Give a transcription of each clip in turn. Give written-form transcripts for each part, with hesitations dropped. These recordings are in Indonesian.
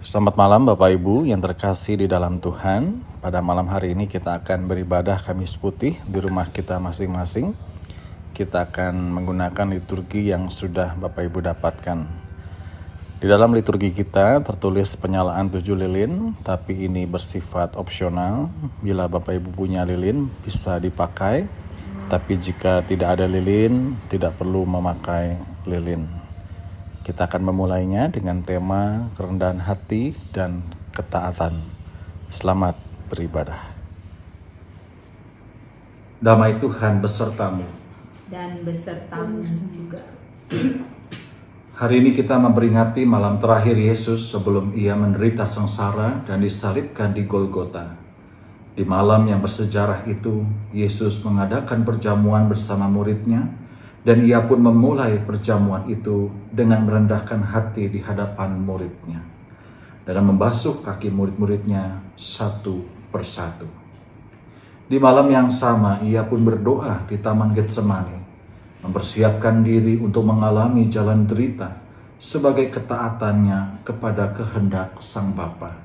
Selamat malam Bapak Ibu yang terkasih di dalam Tuhan. Pada malam hari ini kita akan beribadah Kamis Putih di rumah kita masing-masing. Kita akan menggunakan liturgi yang sudah Bapak Ibu dapatkan. Di dalam liturgi kita tertulis penyalaan 7 lilin, tapi ini bersifat opsional. Bila Bapak Ibu punya lilin bisa dipakai, tapi jika tidak ada lilin tidak perlu memakai lilin. Kita akan memulainya dengan tema kerendahan hati dan ketaatan. Selamat beribadah. Damai Tuhan besertamu. Dan besertamu juga. Hari ini kita memperingati malam terakhir Yesus sebelum ia menderita sengsara dan disalibkan di Golgota. Di malam yang bersejarah itu, Yesus mengadakan perjamuan bersama muridnya, dan ia pun memulai perjamuan itu dengan merendahkan hati di hadapan muridnya, dan membasuh kaki murid-muridnya satu persatu. Di malam yang sama, ia pun berdoa di Taman Getsemani, mempersiapkan diri untuk mengalami jalan derita sebagai ketaatannya kepada kehendak Sang Bapa.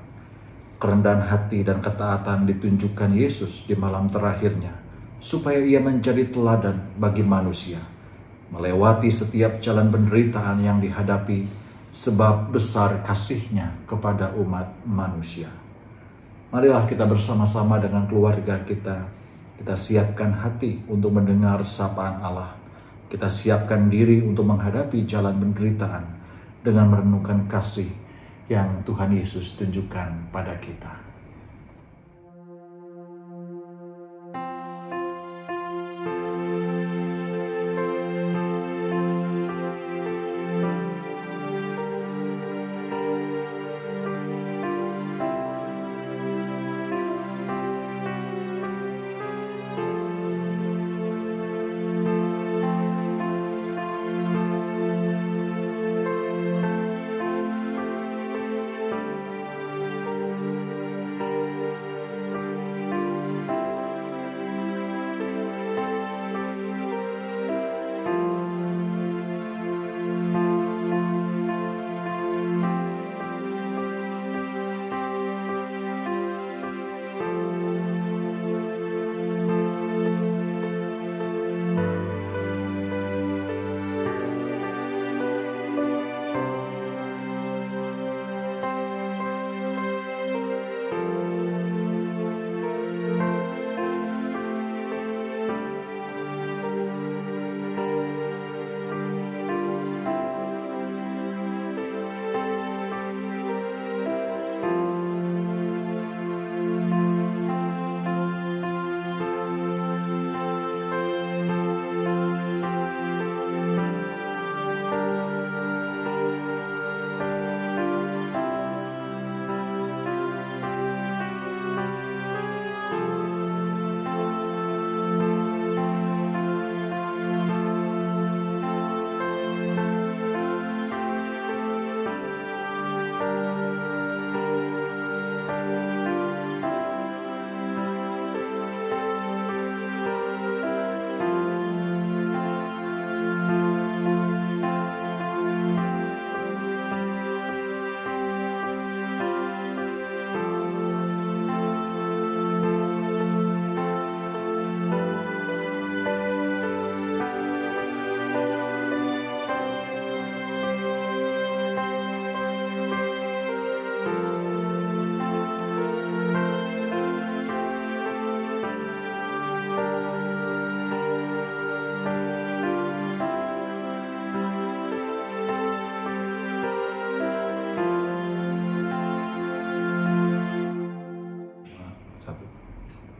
Kerendahan hati dan ketaatan ditunjukkan Yesus di malam terakhirnya, supaya ia menjadi teladan bagi manusia, melewati setiap jalan penderitaan yang dihadapi sebab besar kasih-Nya kepada umat manusia. Marilah kita bersama-sama dengan keluarga kita siapkan hati untuk mendengar sapaan Allah. Kita siapkan diri untuk menghadapi jalan penderitaan dengan merenungkan kasih yang Tuhan Yesus tunjukkan pada kita.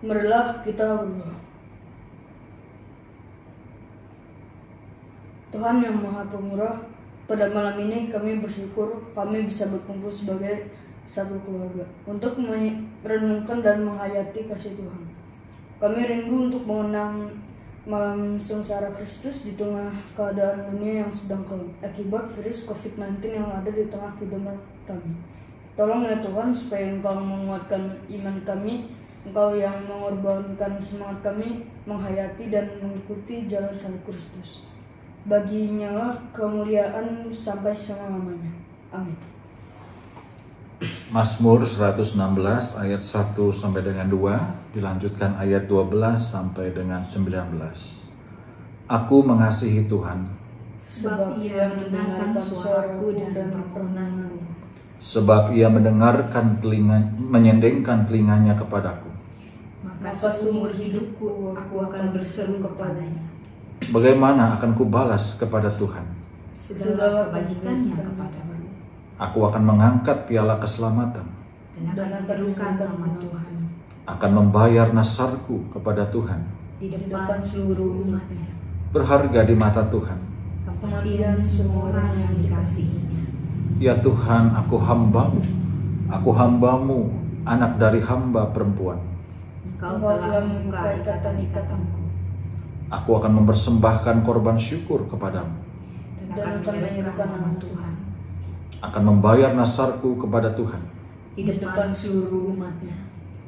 Marilah kita berdoa. Tuhan yang Maha Pemurah, pada malam ini kami bersyukur kami bisa berkumpul sebagai satu keluarga untuk merenungkan dan menghayati kasih Tuhan. Kami rindu untuk mengenang malam sengsara Kristus di tengah keadaan dunia yang sedang kelam akibat virus COVID-19 yang ada di tengah kehidupan kami. Tolong ya Tuhan, supaya Engkau menguatkan iman kami, Engkau yang mengorbankan semangat kami menghayati dan mengikuti jalan salib Kristus. Baginya lah kemuliaan sampai selama-lamanya. Amin. Mazmur 116 ayat 1 sampai dengan 2, dilanjutkan ayat 12 sampai dengan 19. Aku mengasihi Tuhan, Sebab ia mendengarkan suaraku dan permohonanku. sebab ia menyendengkan telinganya kepadaku. Maka seumur hidupku aku akan berseru kepadanya. Bagaimana akan kubalas kepada Tuhan? Segala kebajikannya kepadaku. Aku akan mengangkat piala keselamatan, Dan akan menyerukan nama Tuhan akan membayar nasarku kepada Tuhan. di depan seluruh umatnya. Berharga di mata Tuhan. Kematian semua orang yang dikasihinya. Ya Tuhan, aku hambamu, anak dari hamba perempuan. Engkau telah membuka ikatan-ikatanku. Aku akan mempersembahkan korban syukur kepadamu, Dan akan menyerukan nama Tuhan akan membayar nasarku kepada Tuhan. di depan seluruh umatnya.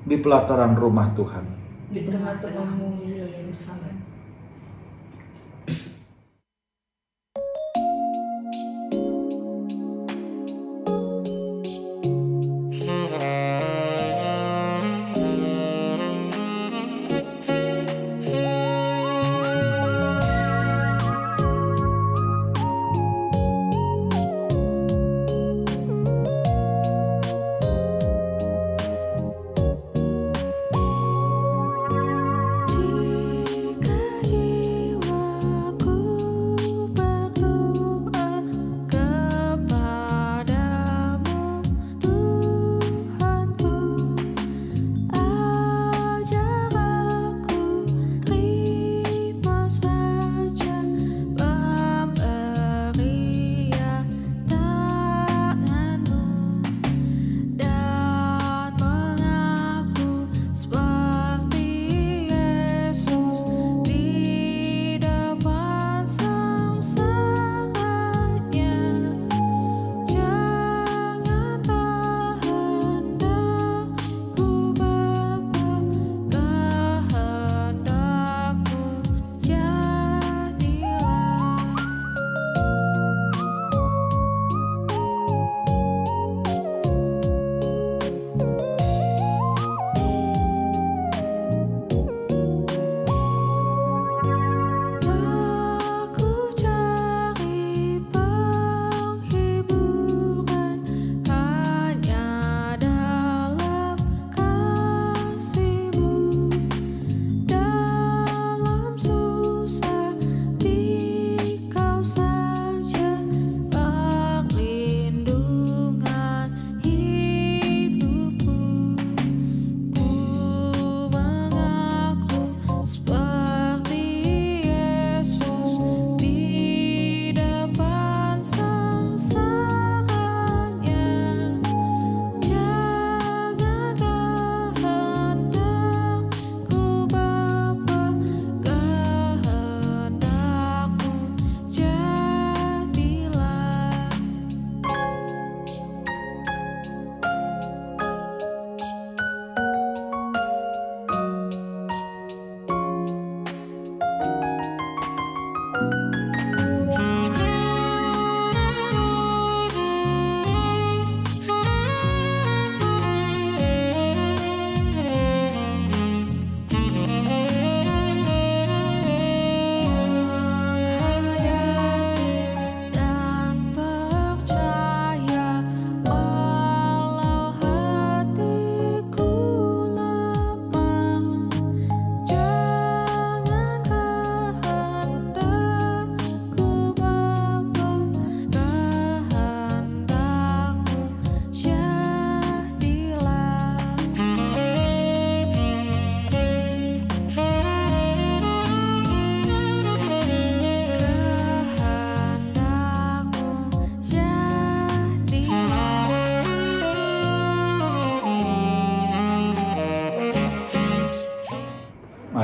Di pelataran rumah Tuhan, Di tengah-tengahmu ya Yerusalem.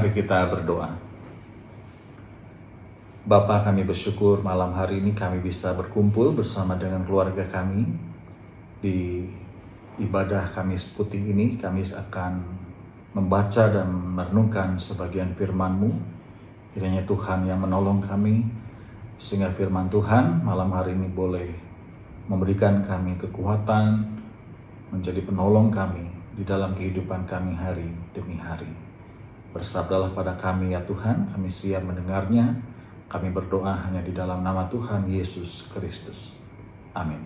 Mari kita berdoa. Bapa, kami bersyukur malam hari ini kami bisa berkumpul bersama dengan keluarga kami. Di ibadah Kamis Putih ini kami akan membaca dan merenungkan sebagian firman-Mu. Kiranya Tuhan yang menolong kami, sehingga firman Tuhan malam hari ini boleh memberikan kami kekuatan, menjadi penolong kami di dalam kehidupan kami hari demi hari. Bersabdalah pada kami ya Tuhan, kami siap mendengarnya. Kami berdoa hanya di dalam nama Tuhan Yesus Kristus. Amin.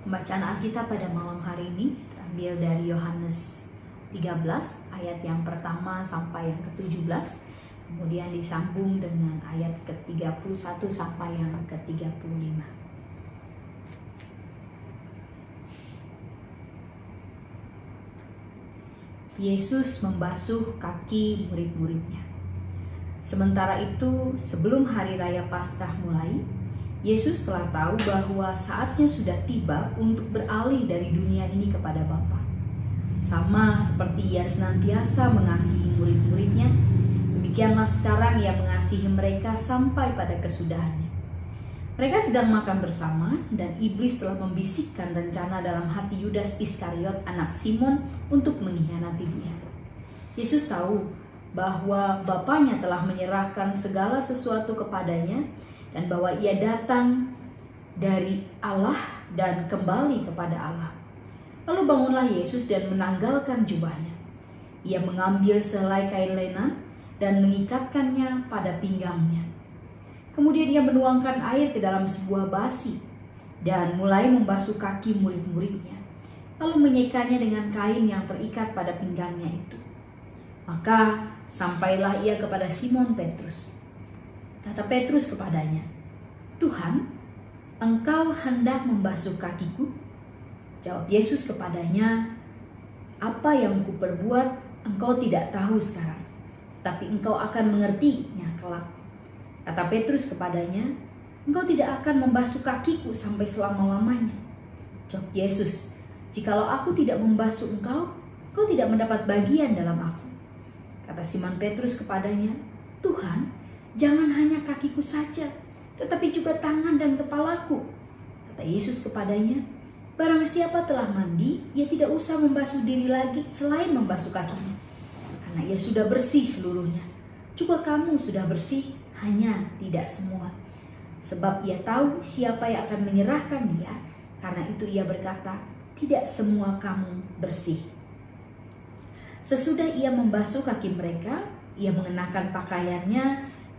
Pembacaan Alkitab pada malam hari ini terambil dari Yohanes 13 ayat yang pertama sampai yang ke-17, kemudian disambung dengan ayat ke-31 sampai yang ke-35. Yesus membasuh kaki murid-muridnya. Sementara itu, sebelum hari raya Paskah mulai, Yesus telah tahu bahwa saatnya sudah tiba untuk beralih dari dunia ini kepada Bapa. Sama seperti Ia senantiasa mengasihi murid-muridnya, demikianlah sekarang Ia mengasihi mereka sampai pada kesudahannya. Mereka sedang makan bersama dan iblis telah membisikkan rencana dalam hati Yudas Iskariot anak Simon untuk mengkhianati Dia. Yesus tahu bahwa Bapanya telah menyerahkan segala sesuatu kepadanya dan bahwa Ia datang dari Allah dan kembali kepada Allah. Lalu bangunlah Yesus dan menanggalkan jubahnya. Ia mengambil sehelai kain lenan dan mengikatkannya pada pinggangnya. Kemudian Ia menuangkan air ke dalam sebuah basi dan mulai membasuh kaki murid-muridnya, lalu menyekanya dengan kain yang terikat pada pinggangnya itu. Maka sampailah Ia kepada Simon Petrus. Kata Petrus kepadanya, "Tuhan, Engkau hendak membasuh kakiku?" Jawab Yesus kepadanya, "Apa yang kuperbuat engkau tidak tahu sekarang, tapi engkau akan mengertinya kelak." Kata Petrus kepadanya, "Engkau tidak akan membasuh kakiku sampai selama-lamanya." Jawab Yesus, "Jikalau aku tidak membasuh engkau, engkau tidak mendapat bagian dalam aku." Kata Simon Petrus kepadanya, "Tuhan, jangan hanya kakiku saja, tetapi juga tangan dan kepalaku." Kata Yesus kepadanya, "Barang siapa telah mandi, ia tidak usah membasuh diri lagi selain membasuh kakinya, karena ia sudah bersih seluruhnya. Juga kamu sudah bersih, hanya tidak semua." Sebab Ia tahu siapa yang akan menyerahkan Dia, karena itu Ia berkata, "Tidak semua kamu bersih." Sesudah Ia membasuh kaki mereka, Ia mengenakan pakaiannya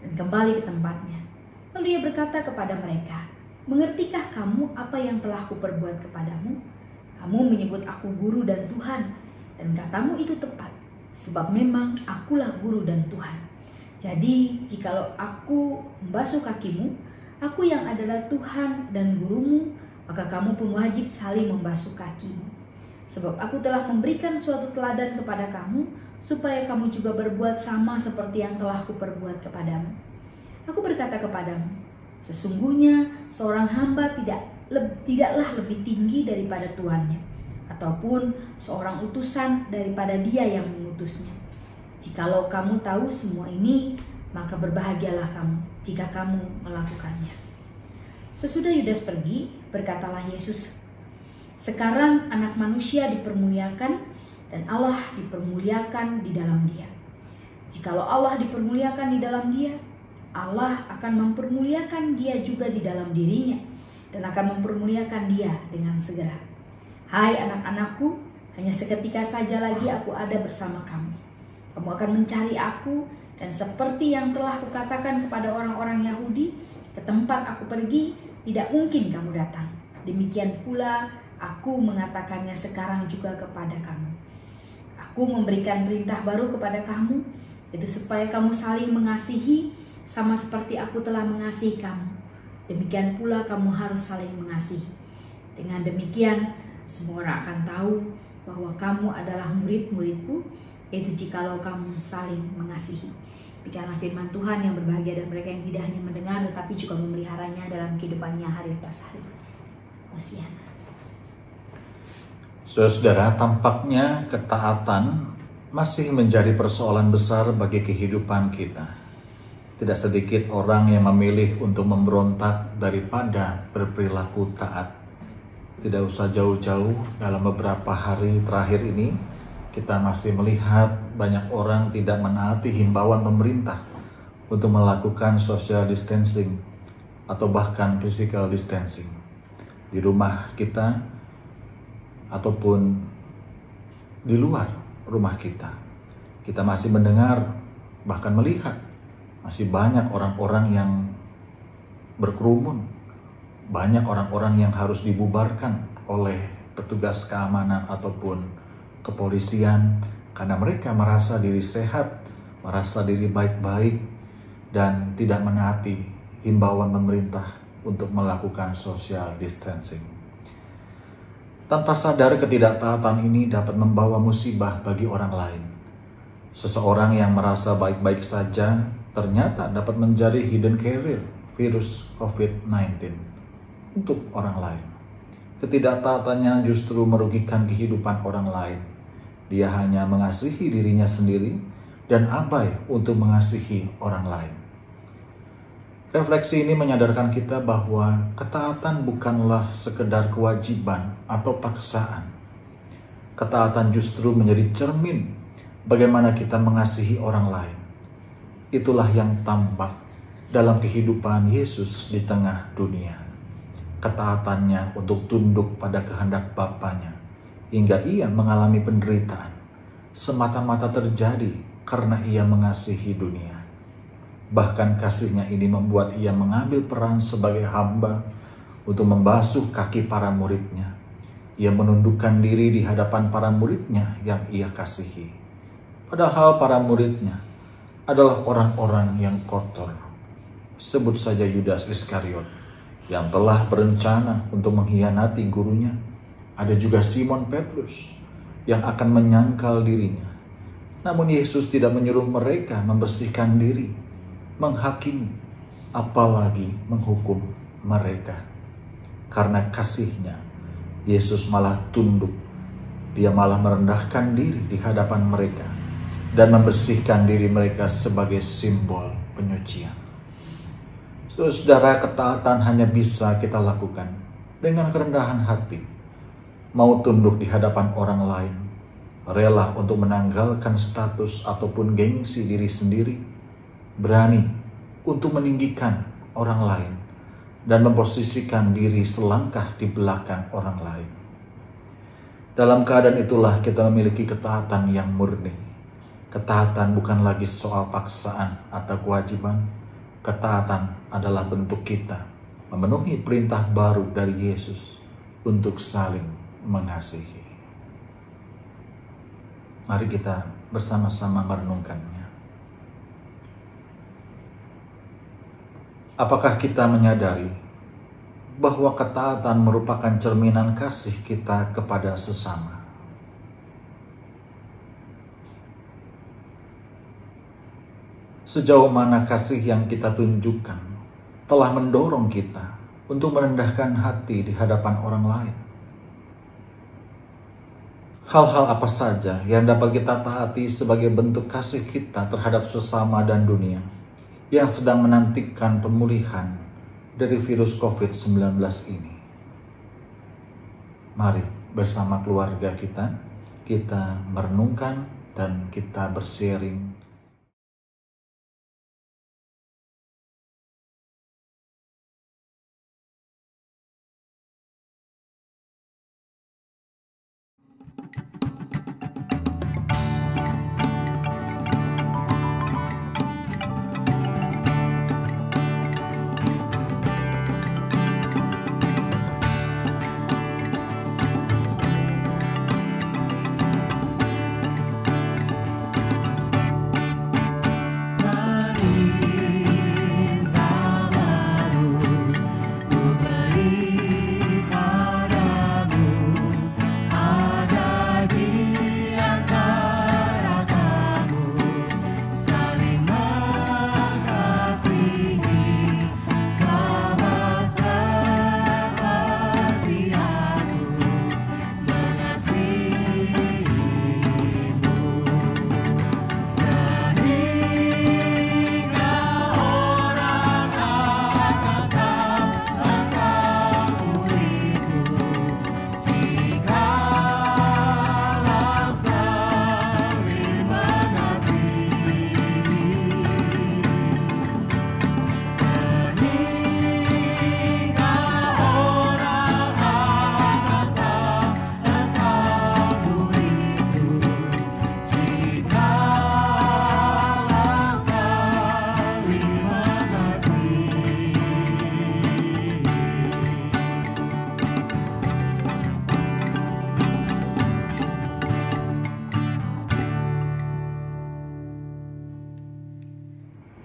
dan kembali ke tempatnya. Lalu Ia berkata kepada mereka, "Mengertikah kamu apa yang telah kuperbuat kepadamu? Kamu menyebut aku guru dan Tuhan, dan katamu itu tepat, sebab memang akulah guru dan Tuhan. Jadi, jikalau aku membasuh kakimu, aku yang adalah Tuhan dan gurumu, maka kamu pun wajib saling membasuh kakimu. Sebab aku telah memberikan suatu teladan kepada kamu, supaya kamu juga berbuat sama seperti yang telah kuperbuat kepadamu. Aku berkata kepadamu, sesungguhnya seorang hamba tidaklah lebih tinggi daripada tuannya, ataupun seorang utusan daripada dia yang mengutusnya. Jikalau kamu tahu semua ini, maka berbahagialah kamu jika kamu melakukannya." Sesudah Yudas pergi, berkatalah Yesus, "Sekarang Anak Manusia dipermuliakan dan Allah dipermuliakan di dalam Dia. Jikalau Allah dipermuliakan di dalam Dia, Allah akan mempermuliakan Dia juga di dalam dirinya dan akan mempermuliakan Dia dengan segera. Hai anak-anakku, hanya seketika saja lagi aku ada bersama kamu. Kamu akan mencari aku, dan seperti yang telah kukatakan kepada orang-orang Yahudi, ke tempat aku pergi, tidak mungkin kamu datang. Demikian pula aku mengatakannya sekarang juga kepada kamu. Aku memberikan perintah baru kepada kamu, itu supaya kamu saling mengasihi, sama seperti aku telah mengasihi kamu. Demikian pula kamu harus saling mengasihi. Dengan demikian, semua orang akan tahu bahwa kamu adalah murid-muridku, yaitu jikalau kamu saling mengasihi." Demikianlah firman Tuhan. Yang berbahagia dan mereka yang tidak hanya mendengar tetapi juga memeliharanya dalam kehidupannya hari lepas hari. Hosiana. Saudara-saudara, tampaknya ketaatan masih menjadi persoalan besar bagi kehidupan kita. Tidak sedikit orang yang memilih untuk memberontak daripada berperilaku taat. Tidak usah jauh-jauh, dalam beberapa hari terakhir ini kita masih melihat banyak orang tidak menaati himbauan pemerintah untuk melakukan social distancing atau bahkan physical distancing. di rumah kita ataupun di luar rumah kita. Kita masih mendengar, bahkan melihat, masih banyak orang-orang yang berkerumun, banyak orang-orang yang harus dibubarkan oleh petugas keamanan ataupun kepolisian karena mereka merasa diri sehat, merasa diri baik-baik, dan tidak menaati himbauan pemerintah untuk melakukan social distancing. Tanpa sadar, ketidaktaatan ini dapat membawa musibah bagi orang lain. Seseorang yang merasa baik-baik saja ternyata dapat menjadi hidden carrier virus COVID-19 untuk orang lain. Ketidaktaatannya justru merugikan kehidupan orang lain. Dia hanya mengasihi dirinya sendiri dan abai untuk mengasihi orang lain. Refleksi ini menyadarkan kita bahwa ketaatan bukanlah sekedar kewajiban atau paksaan. Ketaatan justru menjadi cermin bagaimana kita mengasihi orang lain. Itulah yang tampak dalam kehidupan Yesus di tengah dunia. Ketaatannya untuk tunduk pada kehendak Bapanya hingga ia mengalami penderitaan semata-mata terjadi karena ia mengasihi dunia. Bahkan kasihnya ini membuat ia mengambil peran sebagai hamba untuk membasuh kaki para muridnya. Ia menundukkan diri di hadapan para muridnya yang ia kasihi. Padahal para muridnya adalah orang-orang yang kotor. Sebut saja Yudas Iskariot yang telah berencana untuk mengkhianati gurunya. Ada juga Simon Petrus yang akan menyangkal dirinya. Namun Yesus tidak menyuruh mereka membersihkan diri, menghakimi, apalagi menghukum mereka. Karena kasihnya, Yesus malah tunduk. Dia malah merendahkan diri di hadapan mereka dan membersihkan diri mereka sebagai simbol penyucian. Saudara, ketaatan hanya bisa kita lakukan dengan kerendahan hati, mau tunduk di hadapan orang lain, rela untuk menanggalkan status ataupun gengsi diri sendiri, berani untuk meninggikan orang lain, dan memposisikan diri selangkah di belakang orang lain. Dalam keadaan itulah kita memiliki ketaatan yang murni. Ketaatan bukan lagi soal paksaan atau kewajiban. Ketaatan adalah bentuk kita memenuhi perintah baru dari Yesus untuk saling mengasihi. Mari kita bersama-sama merenungkannya. Apakah kita menyadari bahwa ketaatan merupakan cerminan kasih kita kepada sesama? Sejauh mana kasih yang kita tunjukkan telah mendorong kita untuk merendahkan hati di hadapan orang lain? Hal-hal apa saja yang dapat kita taati sebagai bentuk kasih kita terhadap sesama dan dunia yang sedang menantikan pemulihan dari virus COVID-19 ini? Mari bersama keluarga kita merenungkan dan kita bersharing.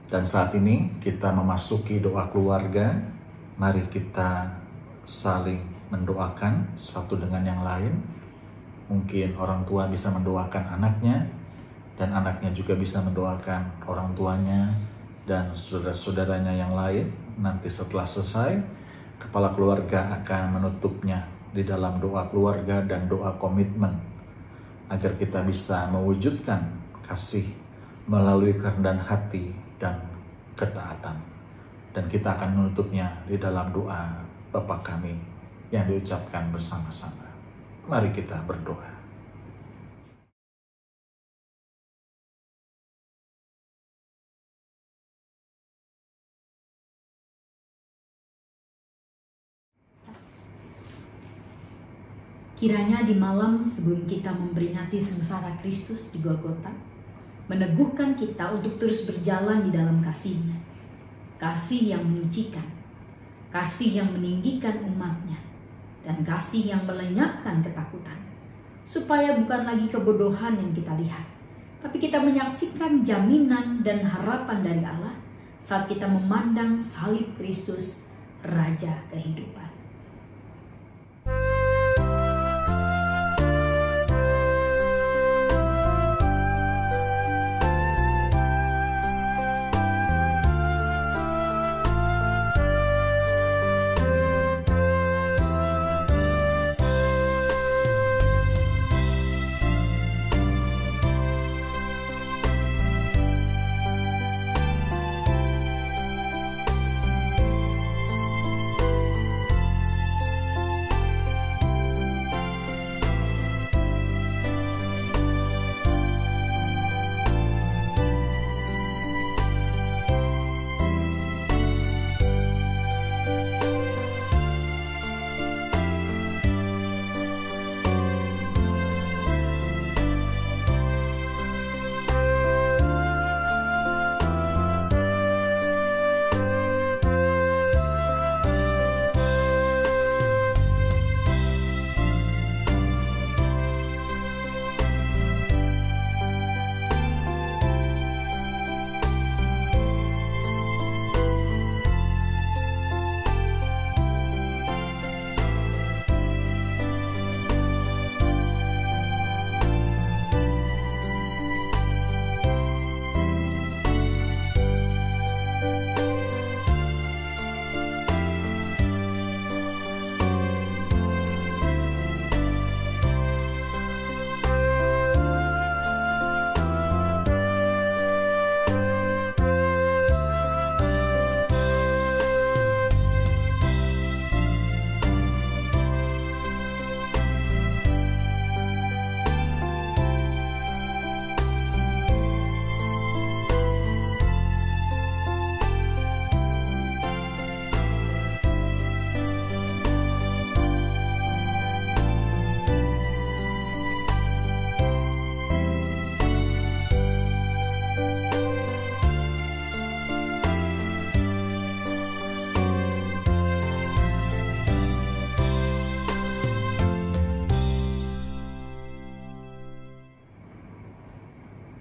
Dan saat ini kita memasuki doa keluarga. Mari kita saling mendoakan satu dengan yang lain. Mungkin orang tua bisa mendoakan anaknya, dan anaknya juga bisa mendoakan orang tuanya dan saudara-saudaranya yang lain. Nanti setelah selesai, kepala keluarga akan menutupnya di dalam doa keluarga dan doa komitmen, agar kita bisa mewujudkan kasih melalui kerendahan hati dan ketaatan. Dan kita akan menutupnya di dalam doa Bapa kami yang diucapkan bersama-sama. Mari kita berdoa. Kiranya di malam sebelum kita memperingati sengsara Kristus di Golgota, meneguhkan kita untuk terus berjalan di dalam kasih-Nya. Kasih yang menyucikan, kasih yang meninggikan umatnya, dan kasih yang melenyapkan ketakutan. Supaya bukan lagi kebodohan yang kita lihat, tapi kita menyaksikan jaminan dan harapan dari Allah saat kita memandang salib Kristus, Raja kehidupan.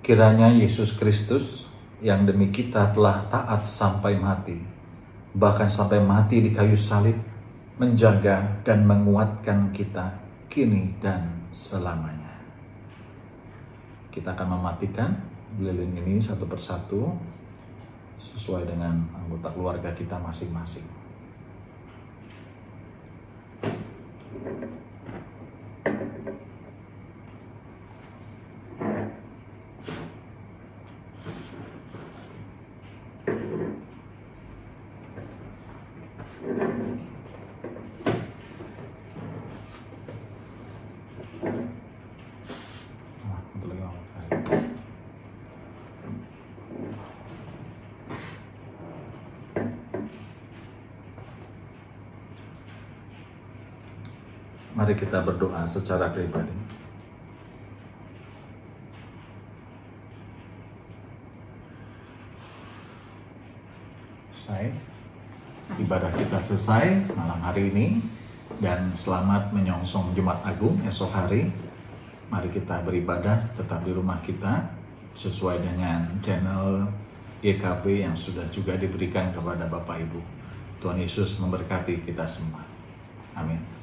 Kiranya Yesus Kristus yang demi kita telah taat sampai mati, bahkan sampai mati di kayu salib, menjaga dan menguatkan kita kini dan selamanya. Kita akan mematikan lilin ini satu persatu sesuai dengan anggota keluarga kita masing-masing. Mari kita berdoa secara pribadi. Selesai. Ibadah kita selesai malam hari ini, dan selamat menyongsong Jumat Agung esok hari. Mari kita beribadah tetap di rumah kita sesuai dengan channel YKB yang sudah juga diberikan kepada Bapak Ibu. Tuhan Yesus memberkati kita semua. Amin.